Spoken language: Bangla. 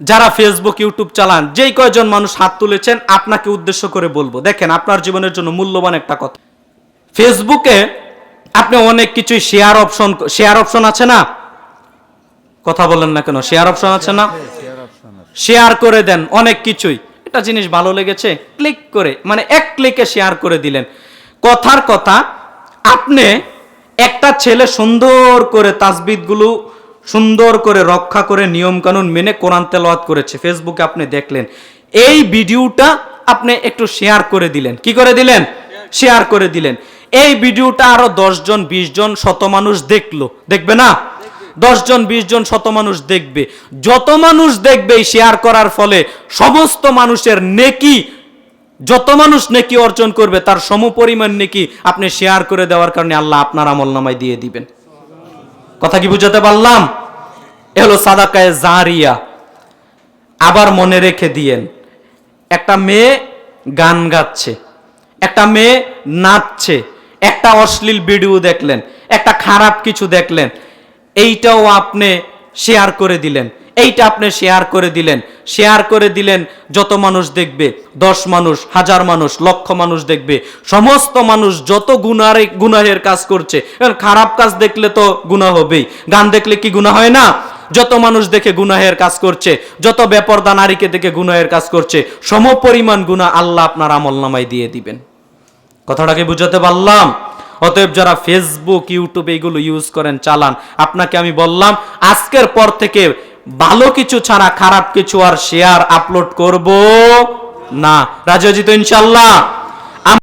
যারা ফেসবুক ইউটিউব চালান, যেই কয়জন মানুষ হাত তুলেছেন আপনাকে উদ্দেশ্য করে বলবো, দেখেন আপনার জীবনের জন্য মূল্যবান একটা কথা। ফেসবুকে আপনি অনেক কিছুই শেয়ার অপশন আছে না? কথা বলেন না কেন? শেয়ার অপশন আছে না? শেয়ার করে দেন অনেক কিছুই। একটা জিনিস ভালো লেগেছে, ক্লিক করে, মানে এক ক্লিকে শেয়ার করে দিলেন। কথার কথা, আপনি একটা ছেলে সুন্দর করে তাসবিহগুলো সুন্দর করে রক্ষা করে নিয়ম কানুন মেনে কোরআন তেলাওয়াত করেছে, ফেসবুকে আপনি দেখলেন। এই ভিডিওটা আপনি একটু শেয়ার করে দিলেন। কি করে দিলেন? শেয়ার করে দিলেন। এই ভিডিওটা আরো 10 জন 20 জন শত মানুষ দেখলো, দেখবে না? 10 জন 20 জন শত মানুষ দেখবে। যত মানুষ দেখবে শেয়ার করার ফলে সমস্ত মানুষের নেকি, যত মানুষ নেকি অর্জন করবে তার সমপরিমাণ নেকি আপনি শেয়ার করে দেওয়ার কারণে আল্লাহ আপনার আমলনামায় দিয়ে দিবেন। কথা কি বুঝাতে পারলাম? এ হলো সাদাকায়ে জারিয়া। আবার মনে রেখে দিয়েন, একটা মেয়ে গান গাচ্ছে, একটা মেয়ে নাচছে, একটা অশ্লীল ভিডিও দেখলেন, একটা খারাপ কিছু দেখলেন, এইটাও আপনি শেয়ার করে দিলেন, এইটা আপনি শেয়ার করে দিলেন। শেয়ার করে দিলেন, যত মানুষ দেখবে, 10 মানুষ, 1000 মানুষ, লক্ষ মানুষ দেখবে, সমস্ত মানুষ যত গুনাহের কাজ করছে, খারাপ কাজ দেখলে তো গুনাহ হবেই, গান দেখলে কি গুনাহ হয় না? যত মানুষ দেখে গুনাহের কাজ করছে, যত বেপরদা নারীকে দেখে গুনাহের কাজ করছে, সমপরিমাণ গুনাহ আল্লাহ আপনার আমলনামায় দিয়ে দিবেন। কথাটাকে বুঝাতে পারলাম? অতএব যারা ফেসবুক ইউটিউব এইগুলো ইউজ করেন, চালান, আপনাকে আমি বললাম আজকের পর থেকে ভালো কিছু ছাড়া খারাপ কিছু আর শেয়ার আপলোড করব না। রাজি আছি তো ইনশাআল্লাহ?